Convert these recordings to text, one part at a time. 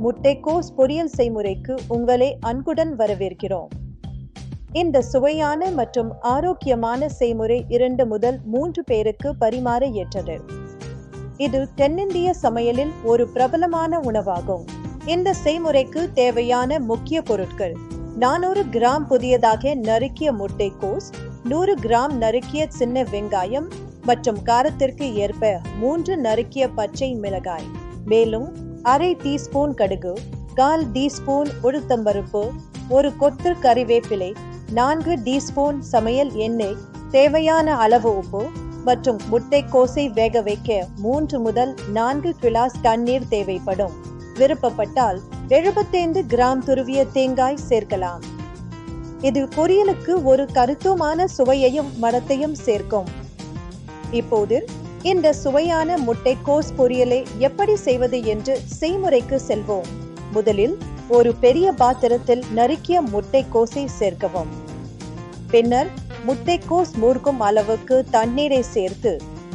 முட்டைக்கோஸ் பொரியல் செய்முறைக்கு உங்களை அன்புடன் வரவேற்கிறோம். இந்த சுவையான மற்றும் ஆரோக்கியமான செய்முறை 2 முதல் 3 பேருக்கு பரிமாற ஏற்றது. இது தென்னிந்திய சமையலில் ஒரு பிரபலமான உணவாகும். இந்த செய்முறைக்கு தேவையான முக்கிய பொருட்கள்: 400 கிராம் புதியதாக நறுக்கிய முட்டைக்கோஸ், 100 கிராம் நறுக்கிய சின்ன வெங்காயம் மற்றும் காரத்திற்கு ஏற்ப 3 நறுக்கிய பச்சை மிளகாய், மேலும் அரை டீஸ்பூன் கடுகு, 1/4 டீஸ்பூன் உளுத்தம்பருப்பு, 1 கொத்து கறிவேப்பிலை, 4 டீஸ்பூன் சமையல் எண்ணெய், தேவையான அளவு உப்பு மற்றும் முட்டைக்கோஸை வேக வைக்க 3 முதல் 4 கிளாஸ் தண்ணீர் தேவைப்படும். விருப்பப்பட்டால் 75 கிராம் துருவிய தேங்காய் சேர்க்கலாம். இது பொரியலுக்கு ஒரு கருத்துமான சுவையையும் மணத்தையும் சேர்க்கும். இப்போது இந்த சுவையான முட்டைக்கோஸ் பொரியலை எப்படி செய்வது என்று செய்முறைக்கு செல்வோம். முதலில் ஒரு பெரிய பாத்திரத்தில் நறுக்கிய முட்டைக்கோஸை சேர்க்கவும். பின்னர் முட்டைக்கோஸ் மூழ்கும் அளவுக்கு தண்ணீரை சேர்த்து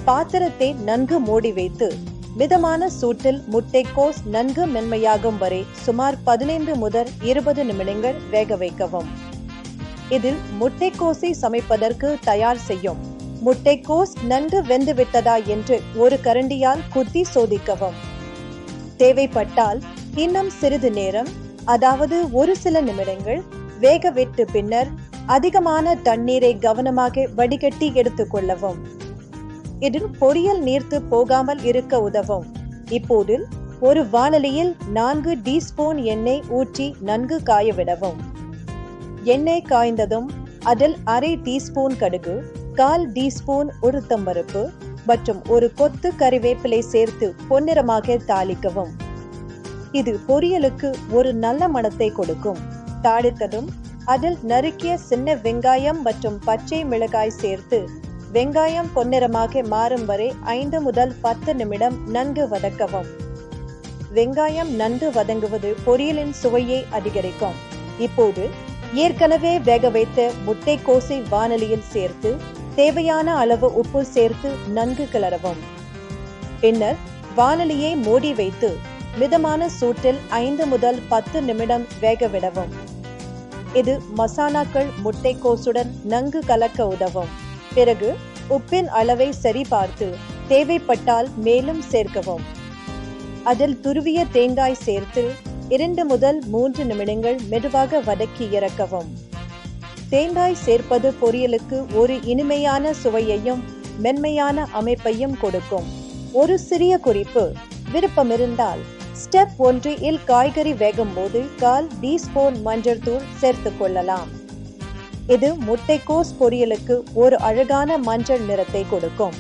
பாத்திரத்தை நன்கு மூடி வைத்து மிதமான சூட்டில் முட்டைக்கோஸ் நன்கு மென்மையாகும் வரை சுமார் 15 முதல் 20 நிமிடங்கள் வேக வைக்கவும். இதில் முட்டைக்கோஸை சமைப்பதற்கு தயார் செய்யும். முட்டைக்கோஸ் நன்கு வெந்து விட்டதா என்று ஒரு கரண்டியால் குத்தி சோதிக்கவும். தேவைப்பட்டால் இன்னும் சிறிது நேரம், அதாவது ஒரு சில நிமிடங்கள் வேக விட்டு பின்னர் அதிகமான தண்ணீரை கவனமாக வடிகட்டி எடுத்துக் கொள்ளவும். இதில் பொரியல் நீர்த்து போகாமல் இருக்க உதவும். இப்போது ஒரு வாணலியில் 4 டீஸ்பூன் எண்ணெய் ஊற்றி நன்கு காய விடவும். எண்ணெய் காய்ந்ததும் அதில் அரை டீஸ்பூன் கடுகு, 1/4 டீஸ்பூன் உளுத்தம்பருப்பு மற்றும் 1 கொத்து கறிவேப்பிலை சேர்த்து பொன்னிறமாக தாளிக்கவும். இது பொரியலுக்கு ஒரு நல்ல மணத்தை கொடுக்கும். தாளித்ததும் அதில் நறுக்கிய சின்ன வெங்காயம் மற்றும் பச்சை மிளகாய் சேர்த்து வெங்காயம் பொன்னிறமாக மாறும் வரை 5 முதல் 10 நிமிடம் நன்கு வதக்கவும். வெங்காயம் நன்கு வதங்குவது பொரியலின் சுவையை அதிகரிக்கும். இப்போது ஏற்கனவே வேக வைத்த முட்டைக்கோஸை வாணலியில் சேர்த்து தேவையான அளவு உப்பு சேர்த்து நன்கு கிளறவும். பின்னர் வாணலியை மூடி வைத்து மிதமான சூட்டில் 5 முதல் 10 நிமிடம் வேக விடவும். இது மசாலாக்கள் முட்டைக்கோஸுடன் நன்கு கலக்க உதவும். பிறகு உப்பின் அளவை சரி பார்த்து தேவைப்பட்டால் மேலும் சேர்க்கவும். அதில் துருவிய தேங்காய் சேர்த்து 2 முதல் 3 நிமிடங்கள் மெதுவாக வதக்கி இறக்கவும். தேங்காய் சேர்ப்பது பொரியலுக்கு ஒரு இனிமையான சுவையையும் மென்மையான அமைப்பையும் கொடுக்கும். ஒரு சிறிய குறிப்பு: விருப்பமிருந்தால் ஸ்டெப் 1 இல் காய்கறி வேகும் போது 1/4 டீஸ்பூன் மஞ்சள் தூள் சேர்த்துக் கொள்ளலாம். இது முட்டைக்கோஸ் பொரியலுக்கு ஒரு அழகான மஞ்சள் நிறத்தை கொடுக்கும்.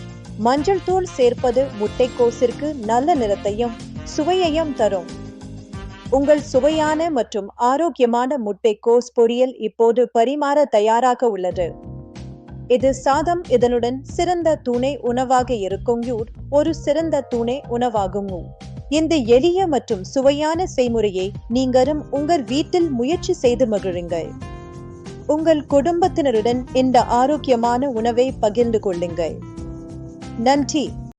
மஞ்சள் தூள் சேர்ப்பது முட்டைக்கோஸிற்கு நல்ல நிறத்தையும் சுவையையும் தரும். உங்கள் சுவையான மற்றும் ஆரோக்கியமான முட்டைக்கோஸ் பொரியல் இப்போது பரிமாற தயாராக உள்ளது. இது சாதம் இதனுடன் சிறந்த துணை உணவாக இருக்கும். ஒரு சிறந்த துணை உணவாகும். இந்த எளிய மற்றும் சுவையான செய்முறையை நீங்களும் உங்கள் வீட்டில் முயற்சி செய்து மகிழுங்கள். உங்கள் குடும்பத்தினருடன் இந்த ஆரோக்கியமான உணவை பகிர்ந்து கொள்ளுங்கள். நன்றி.